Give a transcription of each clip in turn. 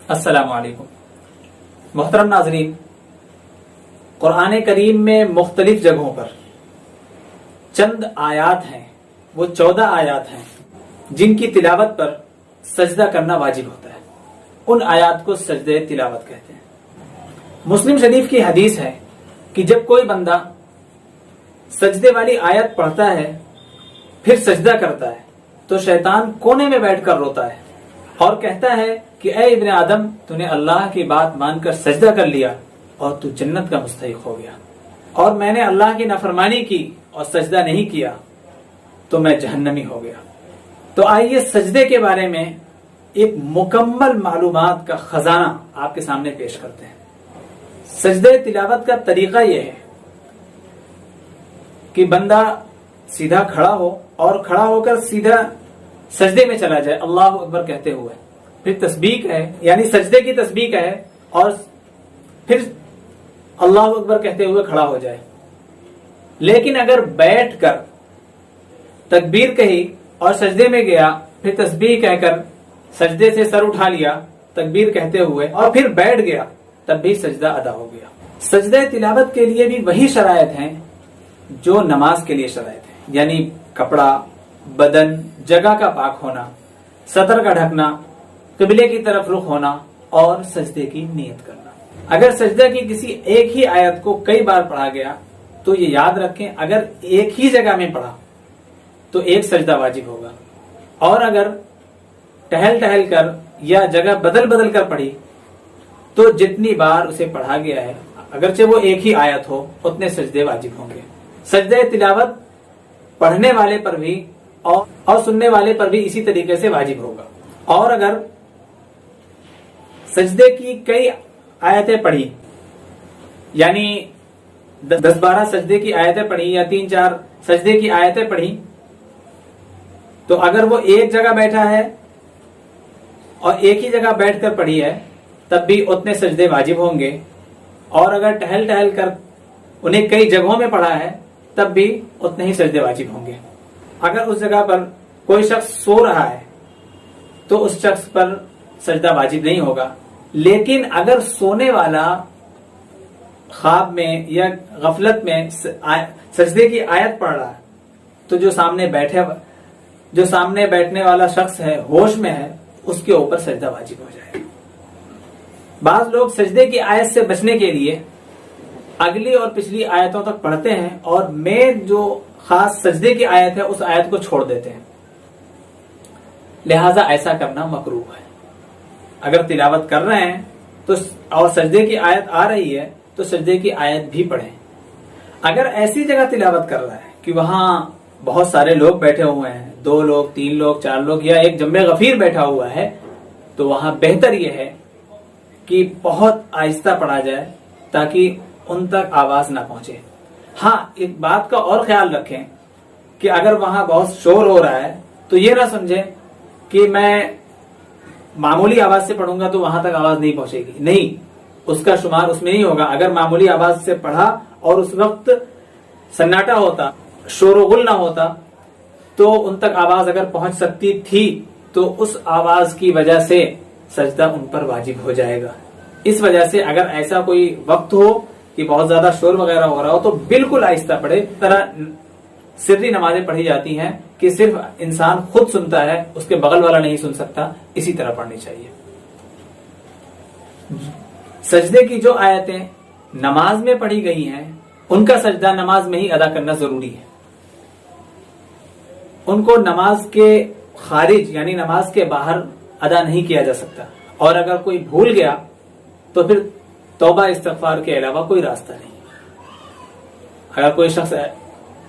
السلام علیکم محترم ناظرین، قرآن کریم میں مختلف جگہوں پر چند آیات ہیں، وہ 14 آیات ہیں جن کی تلاوت پر سجدہ کرنا واجب ہوتا ہے۔ ان آیات کو سجدہ تلاوت کہتے ہیں۔ مسلم شریف کی حدیث ہے کہ جب کوئی بندہ سجدے والی آیت پڑھتا ہے پھر سجدہ کرتا ہے تو شیطان کونے میں بیٹھ کر روتا ہے اور کہتا ہے کہ اے ابن آدم، تو نے اللہ کی بات مان کر سجدہ کر لیا اور تو جنت کا مستحق ہو گیا، اور میں نے اللہ کی نافرمانی کی اور سجدہ نہیں کیا تو میں جہنمی ہو گیا۔ تو آئیے سجدے کے بارے میں ایک مکمل معلومات کا خزانہ آپ کے سامنے پیش کرتے ہیں۔ سجدے تلاوت کا طریقہ یہ ہے کہ بندہ سیدھا کھڑا ہو اور کھڑا ہو کر سیدھا سجدے میں چلا جائے اللہ اکبر کہتے ہوئے، پھر تسبیح ہے یعنی سجدے کی تسبیح ہے اور پھر اللہ اکبر کہتے ہوئے کھڑا ہو جائے۔ لیکن اگر بیٹھ کر تکبیر کہی اور سجدے میں گیا، پھر تسبیح کہہ کر سجدے سے سر اٹھا لیا تکبیر کہتے ہوئے اور پھر بیٹھ گیا، تب بھی سجدہ ادا ہو گیا۔ سجدہ تلاوت کے لیے بھی وہی شرائط ہیں جو نماز کے لیے شرائط ہیں، یعنی کپڑا، بدن، جگہ کا پاک ہونا، سطر کا ڈھکنا، قبلے کی طرف رخ ہونا اور سجدے کی نیت کرنا۔ اگر سجدہ کی کسی ایک ہی آیت کو کئی بار پڑھا گیا تو یہ یاد رکھیں، اگر ایک ہی جگہ میں پڑھا تو ایک سجدہ واجب ہوگا، اور اگر ٹہل ٹہل کر یا جگہ بدل بدل کر پڑھی تو جتنی بار اسے پڑھا گیا ہے اگرچہ وہ ایک ہی آیت ہو اتنے سجدے واجب ہوں گے۔ سجدہ تلاوت پڑھنے والے پر بھی اور سننے والے پر بھی اسی طریقے سے واجب ہوگا، اور اگر سجدے کی کئی آیتیں پڑھی یعنی 10-12 سجدے کی آیتیں پڑھی یا 3-4 سجدے کی آیتیں پڑھی تو اگر وہ ایک جگہ بیٹھا ہے اور ایک ہی جگہ بیٹھ کر پڑھی ہے تب بھی اتنے سجدے واجب ہوں گے، اور اگر ٹہل ٹہل کر انہیں کئی جگہوں میں پڑھا ہے تب بھی اتنے ہی سجدے واجب ہوں گے۔ اگر اس جگہ پر کوئی شخص سو رہا ہے تو اس شخص پر سجدہ واجب نہیں ہوگا، لیکن اگر سونے والا خواب میں یا غفلت میں سجدے کی آیت پڑھ رہا ہے تو جو سامنے بیٹھنے والا شخص ہے ہوش میں ہے اس کے اوپر سجدہ واجب ہو جائے گا۔ بعض لوگ سجدے کی آیت سے بچنے کے لیے اگلی اور پچھلی آیتوں تک پڑھتے ہیں اور مین جو خاص سجدے کی آیت ہے اس آیت کو چھوڑ دیتے ہیں، لہذا ایسا کرنا مکروہ ہے۔ اگر تلاوت کر رہے ہیں تو اور سجدے کی آیت آ رہی ہے تو سجدے کی آیت بھی پڑھیں۔ اگر ایسی جگہ تلاوت کر رہا ہے کہ وہاں بہت سارے لوگ بیٹھے ہوئے ہیں، 2 لوگ 3 لوگ 4 لوگ یا ایک جمع غفیر بیٹھا ہوا ہے، تو وہاں بہتر یہ ہے کہ بہت آہستہ پڑھا جائے تاکہ ان تک آواز نہ پہنچے۔ ہاں، ایک بات کا اور خیال رکھیں کہ اگر وہاں بہت شور ہو رہا ہے تو یہ نہ سمجھیں کہ میں معمولی آواز سے پڑھوں گا تو وہاں تک آواز نہیں پہنچے گی، نہیں، اس کا شمار اس میں نہیں ہوگا۔ اگر معمولی آواز سے پڑھا اور اس وقت سناٹا ہوتا، شور و غل نہ ہوتا تو ان تک آواز اگر پہنچ سکتی تھی تو اس آواز کی وجہ سے سجدہ ان پر واجب ہو جائے گا۔ اس وجہ سے اگر ایسا کوئی وقت ہو کہ بہت زیادہ شور وغیرہ ہو رہا ہو تو بالکل آہستہ پڑھے۔ طرح سری نمازیں پڑھی جاتی ہیں کہ صرف انسان خود سنتا ہے، اس کے بغل والا نہیں سن سکتا، اسی طرح پڑھنی چاہیے۔ سجدے کی جو آیتیں نماز میں پڑھی گئی ہیں ان کا سجدہ نماز میں ہی ادا کرنا ضروری ہے، ان کو نماز کے خارج یعنی نماز کے باہر ادا نہیں کیا جا سکتا، اور اگر کوئی بھول گیا تو پھر توبہ استغفار کے علاوہ کوئی راستہ نہیں۔ اگر کوئی شخص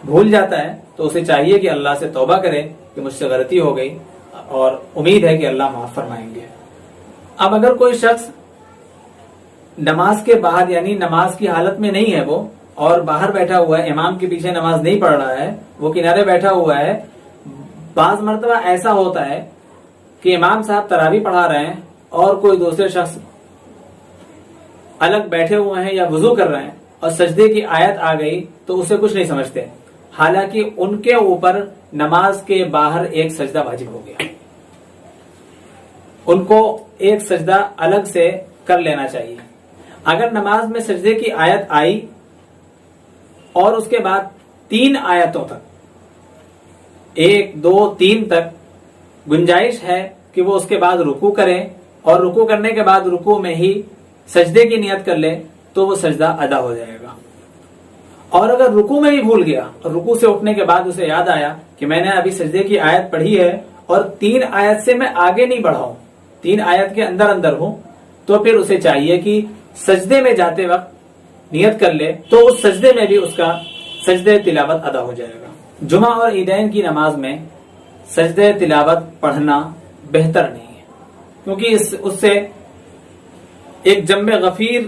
بھول جاتا ہے تو اسے چاہیے کہ اللہ سے توبہ کرے کہ مجھ سے غلطی ہو گئی اور امید ہے کہ اللہ معاف فرمائیں گے۔ اب اگر کوئی شخص نماز کے باہر یعنی نماز کی حالت میں نہیں ہے وہ اور باہر بیٹھا ہوا ہے، امام کے پیچھے نماز نہیں پڑھ رہا ہے، وہ کنارے بیٹھا ہوا ہے، بعض مرتبہ ایسا ہوتا ہے کہ امام صاحب تراویح پڑھا رہے ہیں اور کوئی دوسرے شخص الگ بیٹھے ہوئے ہیں یا وضو کر رہے ہیں اور سجدے کی آیت آ گئی تو اسے کچھ نہیں سمجھتے، حالانکہ ان کے اوپر نماز کے باہر ایک سجدہ واجب ہو گیا، ان کو ایک سجدہ الگ سے کر لینا چاہیے۔ اگر نماز میں سجدے کی آیت آئی اور اس کے بعد 3 آیتوں تک 1 2 3 تک گنجائش ہے کہ وہ اس کے بعد رکوع کریں اور رکوع کرنے کے بعد رکوع میں ہی سجدے کی نیت کر لے تو وہ سجدہ ادا ہو جائے گا۔ اور اگر رکوع میں بھی بھول گیا اور رکوع سے اٹھنے کے بعد اسے یاد آیا کہ میں نے ابھی سجدے کی آیت پڑھی ہے اور 3 آیت سے میں آگے نہیں بڑھا ہوں، 3 آیت کے اندر ہوں، تو پھر اسے چاہیے کہ سجدے میں جاتے وقت نیت کر لے تو اس سجدے میں بھی اس کا سجدہ تلاوت ادا ہو جائے گا۔ جمعہ اور عیدین کی نماز میں سجدہ تلاوت پڑھنا بہتر نہیں ہے، کیونکہ اس سے ایک جنب غفیر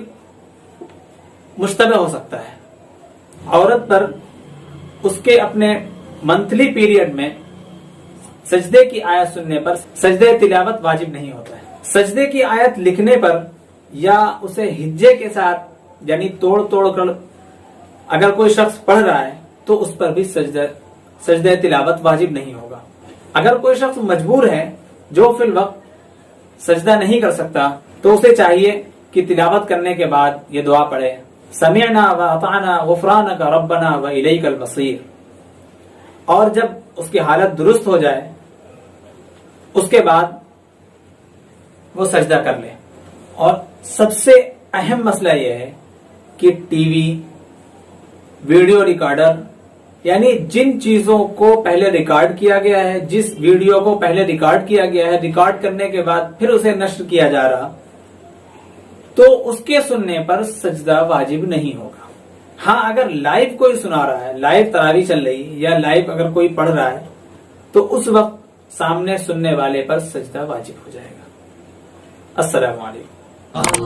مشتبہ ہو سکتا ہے۔ عورت پر اس کے اپنے منتھلی پیریڈ میں سجدے کی آیت سننے پر سجدہ تلاوت واجب نہیں ہوتا ہے۔ سجدے کی آیت لکھنے پر یا اسے ہجے کے ساتھ یعنی توڑ کر اگر کوئی شخص پڑھ رہا ہے تو اس پر بھی سجدہ تلاوت واجب نہیں ہوگا۔ اگر کوئی شخص مجبور ہے جو فی الوقت سجدہ نہیں کر سکتا تو اسے چاہیے کہ تلاوت کرنے کے بعد یہ دعا پڑھے، سمعنا واطعنا غفرانک ربنا والیک المصیر، اور جب اس کی حالت درست ہو جائے اس کے بعد وہ سجدہ کر لے۔ اور سب سے اہم مسئلہ یہ ہے کہ ٹی وی، ویڈیو ریکارڈر، یعنی جن چیزوں کو پہلے ریکارڈ کیا گیا ہے، جس ویڈیو کو پہلے ریکارڈ کیا گیا ہے، ریکارڈ کرنے کے بعد پھر اسے نشر کیا جا رہا، تو اس کے سننے پر سجدہ واجب نہیں ہوگا۔ ہاں اگر لائیو کوئی سنا رہا ہے، لائیو تراویح چل رہی یا لائیو اگر کوئی پڑھ رہا ہے تو اس وقت سامنے سننے والے پر سجدہ واجب ہو جائے گا۔ السلام علیکم۔